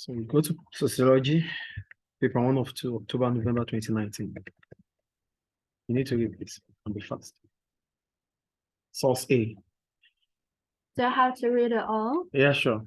So we go to Sociology, paper 1 of 2, October, November 2019. You need to read this and be fast. Source A. Do I have to read it all? Yeah, sure.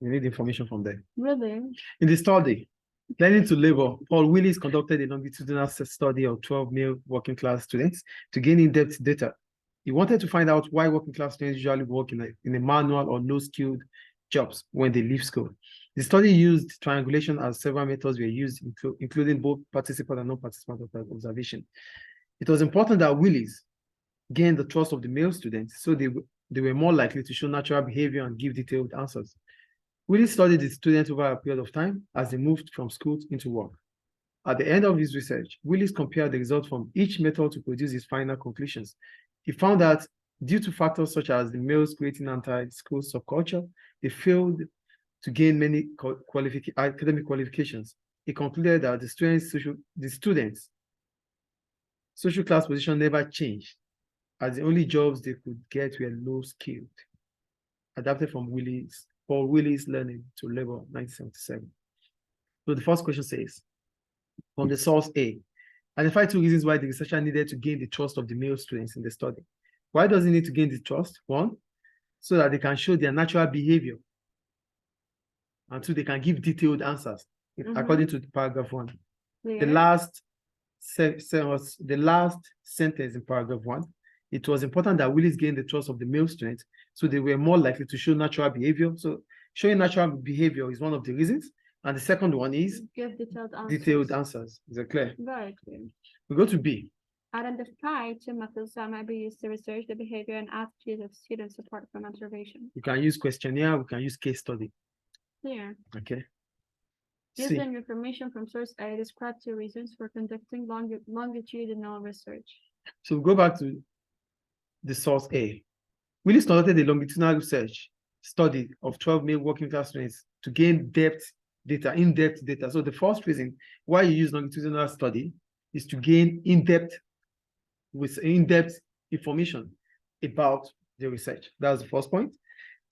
You need information from there. Really? In the study, Learning to Labor, Paul Willis conducted a longitudinal study of 12 male working class students to gain in-depth data. He wanted to find out why working class students usually work in a manual or low-skilled jobs when they leave school. The study used triangulation as several methods were used, including both participant and non-participant observation. It was important that Willis gained the trust of the male students, so they were more likely to show natural behavior and give detailed answers. Willis studied the students over a period of time as they moved from school into work. At the end of his research, Willis compared the results from each method to produce his final conclusions. He found that due to factors such as the males creating anti-school subculture, they failed to gain many academic qualifications. He concluded that the students' social class position never changed, as the only jobs they could get were low-skilled. Adapted from Paul Willis' Learning to Labor, 1977. So the first question says, from the source A, identify 2 reasons why the researcher needed to gain the trust of the male students in the study. Why does he need to gain the trust? 1, so that they can show their natural behavior. And 2, they can give detailed answers, according to paragraph 1. Yeah. The last sentence in paragraph 1, it was important that Willis gained the trust of the male students, so they were more likely to show natural behavior. So showing natural behavior is one of the reasons. And the second one is give detailed answers. Is that clear? Very clear. We go to B. Identify 2 methods that might be used to research the behavior and attitudes of students apart from observation. We can use questionnaire, we can use case study. Clear. Okay. Using information from source A, describe 2 reasons for conducting longitudinal research. So we go back to the source A. Willis conducted a longitudinal research study of 12 male working class students to gain in-depth data. So the first reason why you use longitudinal study is to gain in-depth information about the research. That's the first point.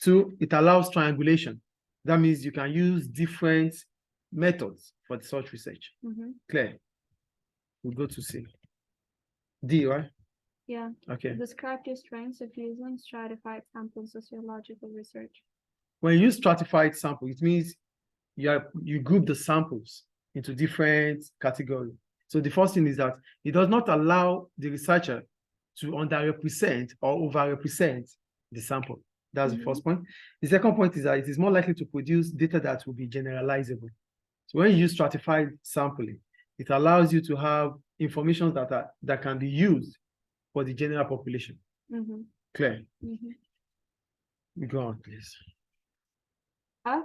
2, it allows triangulation. That means you can use different methods for the such research. Clear? We'll go to C. D, right? Yeah. Okay. Describe 2 strengths of using stratified sample sociological research. When you use stratified sample, it means you group the samples into different categories. So the first thing is that it does not allow the researcher to underrepresent or overrepresent the sample. That's the first point. The second point is that it is more likely to produce data that will be generalizable. So when you use stratified sampling, it allows you to have information that can be used for the general population. Clear? Go on, please. F.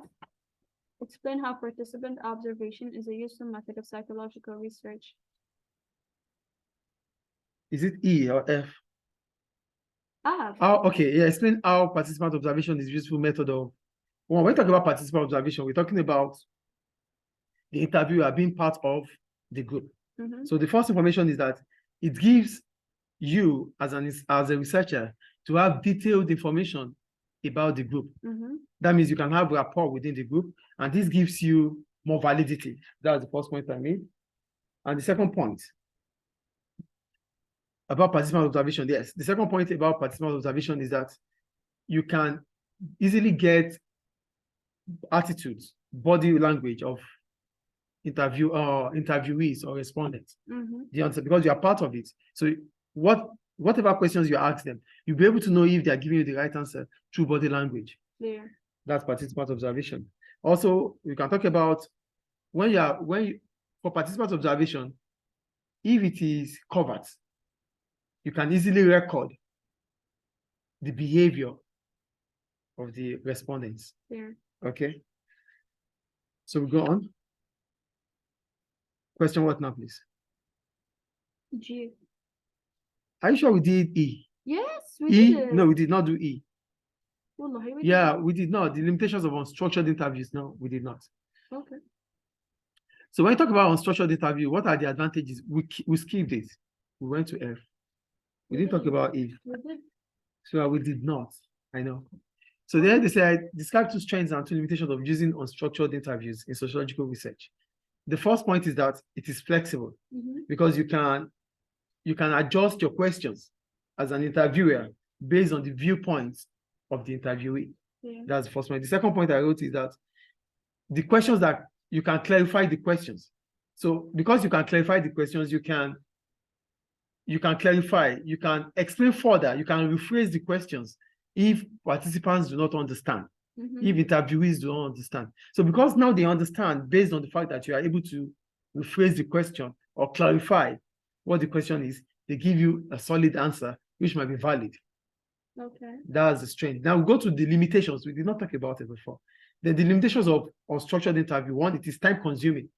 Explain how participant observation is a useful method of psychological research. Is it E or F? F. Okay, yeah, explain how participant observation is a useful method of. When we talk about participant observation, we're talking about the interviewer being part of the group. So the first information is that it gives you as a researcher to have detailed information about the group. That means you can have rapport within the group, and this gives you more validity. That's the first point I made. And the second point about participant observation, yes, the second point about participant observation is that you can easily get attitudes, body language of interviewees or respondents. The answer, because you are part of it. So whatever questions you ask them, you'll be able to know if they are giving you the right answer through body language. Yeah. That's participant observation. Also, we can talk about for participant observation, if it is covert, you can easily record the behavior of the respondents. Yeah. Okay. So we go on. Question what now, please? G. Are you sure we did E? Yes, we did. No, we did not do E. Yeah, we did not. The limitations of unstructured interviews, no, we did not. Okay. So when you talk about unstructured interview, what are the advantages? We skipped it. We went to F. We didn't talk about E. We did. So we did not. I know. So there they say, describe two strengths and two limitations of using unstructured interviews in sociological research. The first point is that it is flexible because you can adjust your questions as an interviewer based on the viewpoints of the interviewee. Yeah. That's the first point. The second point I wrote is that the questions that you can clarify the questions. So because you can clarify the questions, you can clarify, you can explain further, you can rephrase the questions if participants do not understand, if interviewees do not understand. So because now they understand based on the fact that you are able to rephrase the question or clarify what the question is, they give you a solid answer, which might be valid. Okay. That's the strength. Now we go to the limitations. We did not talk about it before. Then the limitations of unstructured interview. One, it is time consuming.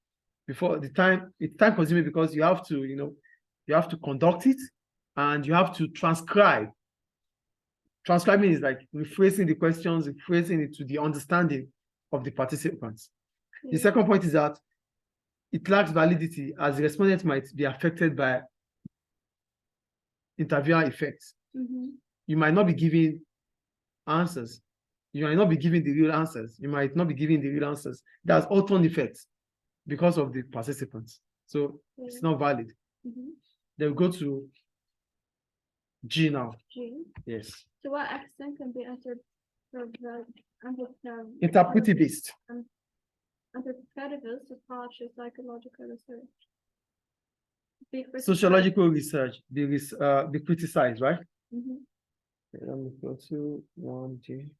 It's time consuming because you have to, you have to conduct it and you have to transcribe. Transcribing is like rephrasing the questions, rephrasing it to the understanding of the participants. Yeah. The second point is that it lacks validity as the respondent might be affected by interviewer effects. You might not be giving answers. You might not be giving the real answers. You might not be giving the real answers. There's auto effects because of the participants. So it's not valid. Then we go to G now. G. Yes. To what extent can be interpretivist approach to psychological research? Sociological research be criticized, right? Okay, let me go to 1G.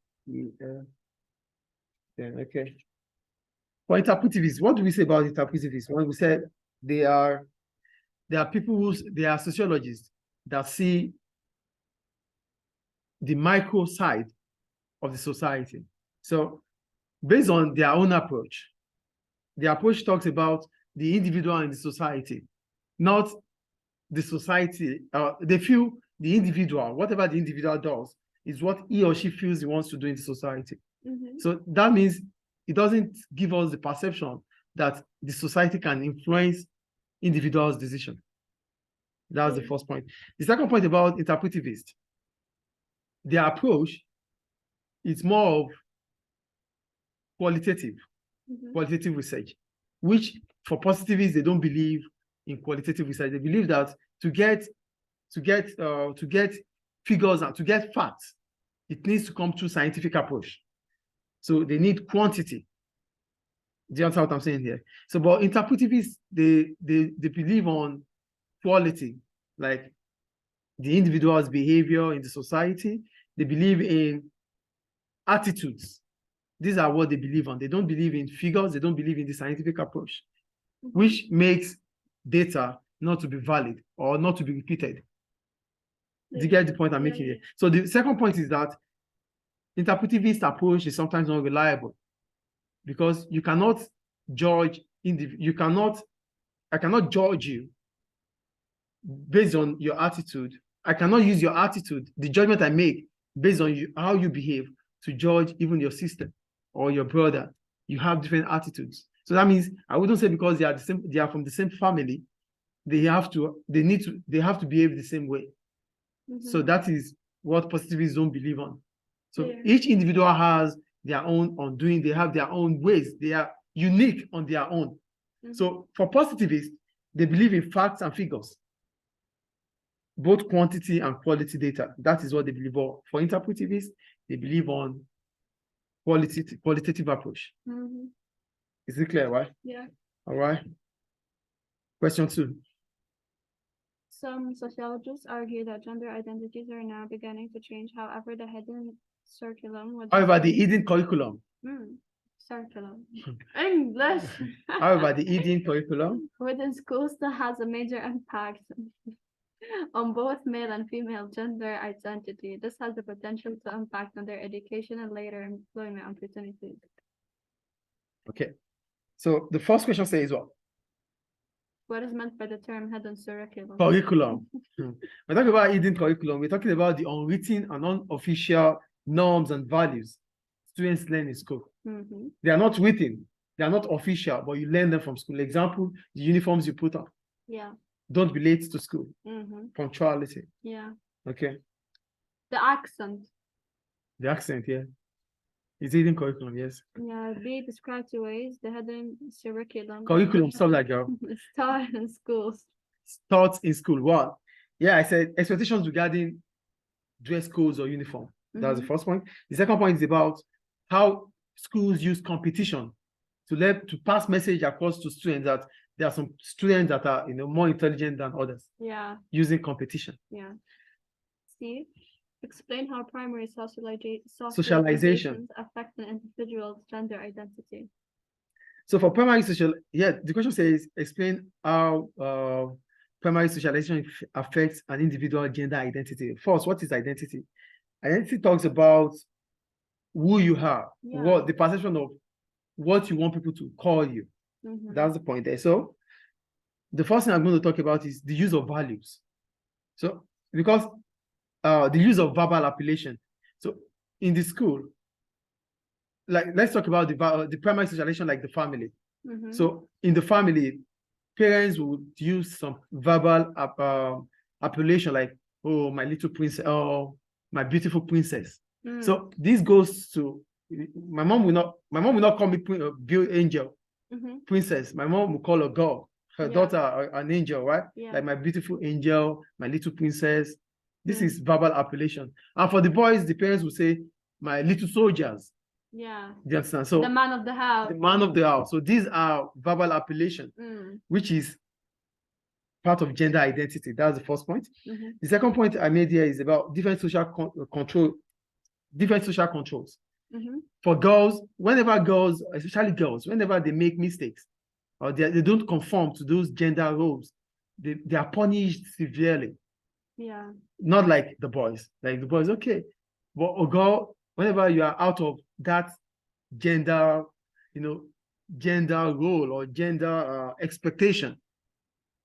Then okay. For interpretivists, what do we say about interpretivists? When we say they are people they are sociologists that see the micro side of the society. So based on their own approach, the approach talks about the individual in the society, not the society. They feel the individual, whatever the individual does, is what he or she feels he wants to do in the society. So that means it doesn't give us the perception that the society can influence individuals' decision. That's the first point. The second point about interpretivist, their approach is more of qualitative research, which for positivists, they don't believe in qualitative research. They believe that to get figures and to get facts, it needs to come through scientific approach. So they need quantity. Do you understand what I'm saying here? So, but interpretivists, they believe on quality, like the individual's behavior in the society. They believe in attitudes. These are what they believe on. They don't believe in figures. They don't believe in the scientific approach, which makes data not to be valid or not to be repeated. Do you get the point I'm making here? So the second point is that interpretivist approach is sometimes not reliable because you cannot judge I cannot judge you based on your attitude. I cannot use your attitude, the judgment I make based on how you behave, to judge even your sister or your brother. You have different attitudes. So that means I wouldn't say because they are from the same family, they have to behave the same way. So that is what positivists don't believe on. So each individual has their own undoing. They have their own ways. They are unique on their own. So for positivists, they believe in facts and figures, both quantity and quality data. That is what they believe on. For interpretivists, they believe on qualitative approach. Is it clear, right? Yeah. All right. Question 2. Some sociologists argue that gender identities are now beginning to change. However, the hidden curriculum. However, the hidden curriculum. Curriculum. English. However, the hidden curriculum within schools still has a major impact on both male and female gender identity. This has the potential to impact on their education and later employment opportunities. Okay. So the first question says what? What is meant by the term hidden curriculum? Curriculum. We're talking about hidden curriculum. We're talking about the unwritten and unofficial norms and values students learn in school. They are not written, they are not official, but you learn them from school. Example, the uniforms you put on. Yeah. Don't be late to school. Punctuality. Yeah. Okay. The accent. The accent, yeah. It's hidden curriculum, yes. Yeah, B, describe two ways the hidden curriculum Curriculum, stuff like that. is taught in schools. Taught in school. What? Yeah, I said expectations regarding dress codes or uniform. That's the first point. The second point is about how schools use competition to pass message across to students that there are some students that are more intelligent than others. Yeah. Using competition. Yeah. C, explain how primary socialization affect an individual's gender identity. So for primary the question says explain how primary socialization affects an individual gender identity. First, what is identity? Identity talks about who you are, what the perception of what you want people to call you. That's the point there. So the first thing I'm going to talk about is the use of values. So because the use of verbal appellation. So in the school, like let's talk about the primary socialization, like the family. So in the family, parents would use some verbal appellation like, oh, my little princess, oh, my beautiful princess. So this goes to my mom will not call me angel, princess. My mom will call a girl, her daughter, an angel, right? Like my beautiful angel, my little princess. This is verbal appellation. And for the boys, the parents will say, my little soldiers. Yeah. Do you understand? So the man of the house. The man of the house. So these are verbal appellation, which is part of gender identity. That's the first point. The second point I made here is about different social controls. For girls, especially girls, whenever they make mistakes or they don't conform to those gender roles, they are punished severely. Yeah. Not like the boys. Like the boys, okay. But a girl, whenever you are out of that gender role or gender expectation,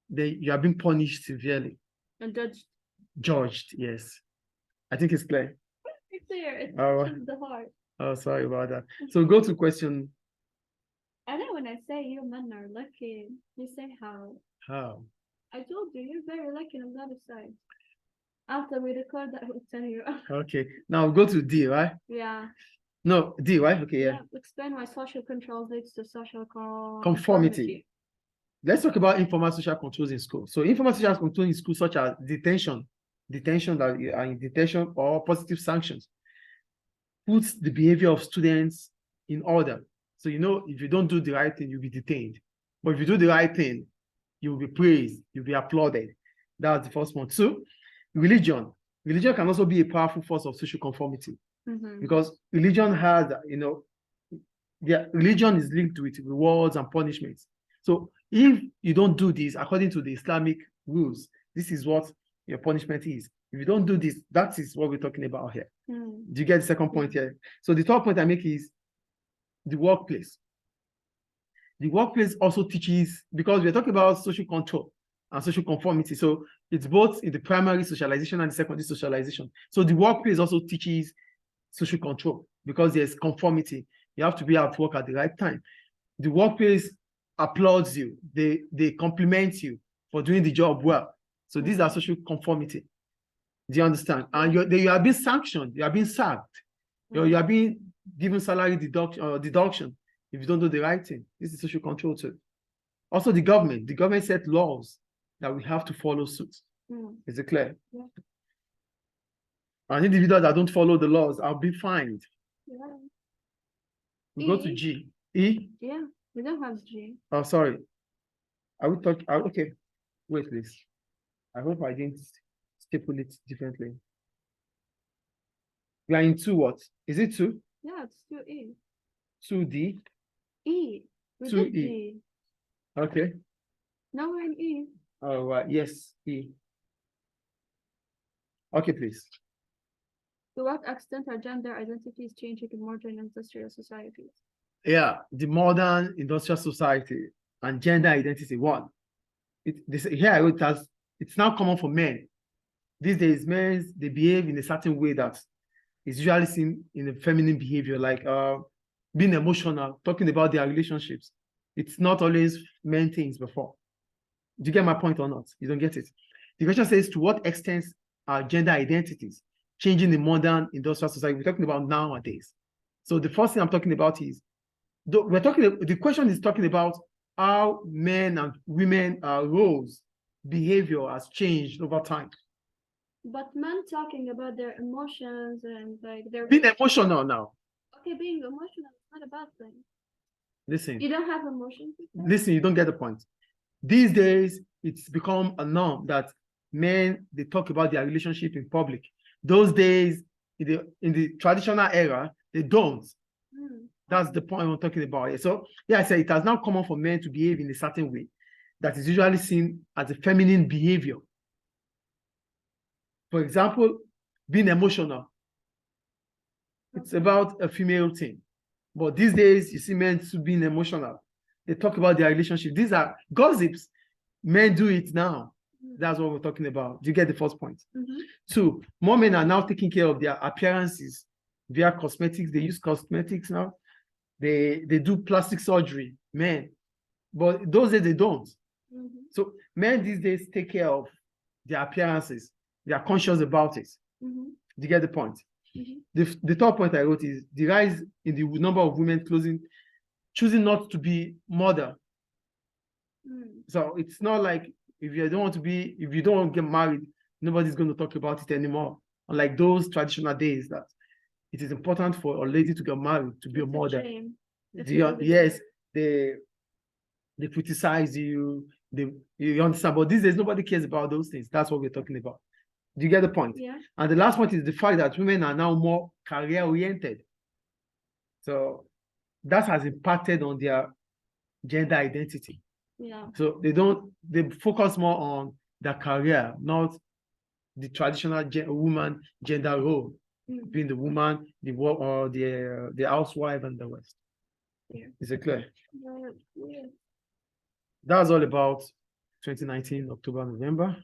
then you are being punished severely. And judged. Judged, yes. I think it's clear. It's clear. It's the heart. Oh, sorry about that. So go to question. I know when I say you men are lucky, you say how. How? I told you, you're very lucky on the other side. After we record that, I will tell you. Okay. Now go to D, right? Yeah. No, D, right? Okay, yeah. Explain why social control leads to social conformity. Let's talk about informal social controls in school. So informal social controls in school, such as detention that you are in detention or positive sanctions, puts the behavior of students in order. So if you don't do the right thing, you'll be detained. But if you do the right thing, you'll be praised, you'll be applauded. That's the first one. Two, religion. Religion can also be a powerful force of social conformity. Because religion has, religion is linked with rewards and punishments. So if you don't do this according to the Islamic rules, this is what your punishment is. If you don't do this, that is what we're talking about here. Do you get the second point here? So the third point I make is the workplace. The workplace also teaches, because we're talking about social control and social conformity. So it's both in the primary socialization and the secondary socialization. So the workplace also teaches social control because there's conformity. You have to be at work at the right time. The workplace applauds you. They compliment you for doing the job well. So these are social conformity. Do you understand? And you are being sanctioned. You are being sacked. You are being given salary deduction if you don't do the right thing. This is social control too. Also, the government set laws that we have to follow suit. Is it clear? Yeah. An individual that don't follow the laws, I'll be fined. Yeah. We go to G. E? Yeah, we don't have G. Oh, sorry. I will talk. Okay. Wait, please. I hope I didn't staple it differently. We are in 2 what? Is it 2? Yeah, it's 2E. 2D? E. We 2E. did E. Okay. Now we're in E. All right. Yes, E. Okay, please. To what extent are gender identities changing in modern industrial societies? Yeah, the modern industrial society and gender identity. One, here I wrote as it's now common for men. These days, men they behave in a certain way that is usually seen in a feminine behavior, like being emotional, talking about their relationships. It's not always men things before. Do you get my point or not? You don't get it. The question says, to what extent are gender identities changing in modern industrial society? We're talking about nowadays. So the first thing I'm talking about is the question is talking about how men and women roles, behavior has changed over time. But men talking about their emotions and like their Being emotional now. okay, being emotional is not a bad thing. Listen. You don't have emotions? Listen, you don't get the point. These days, it's become a norm that men, they talk about their relationship in public. Those days, in the traditional era, they don't. That's the point I'm talking about. So, yeah, I said it has now come on for men to behave in a certain way that is usually seen as a feminine behavior. For example, being emotional. It's about a female thing. But these days, you see men to being emotional. They talk about their relationship. These are gossips. Men do it now. That's what we're talking about. Do you get the first point? Two, more men are now taking care of their appearances via cosmetics. They use cosmetics now. They do plastic surgery, men. But those days, they don't. So men these days take care of their appearances. They are conscious about it. Do you get the point? The third point I wrote is the rise in the number of women choosing not to be mother. So it's not like if you don't want to get married, nobody's going to talk about it anymore. Unlike those traditional days that it is important for a lady to get married, to be a mother. Yes, they criticize you, you understand, but these days nobody cares about those things. That's what we're talking about. Do you get the point? Yeah. And the last point is the fact that women are now more career-oriented. So that has impacted on their gender identity. Yeah. So they focus more on their career, not the traditional woman gender role, being the woman, the housewife and the rest. Yeah. Is it clear? Yeah. That's all about 2019, October, November.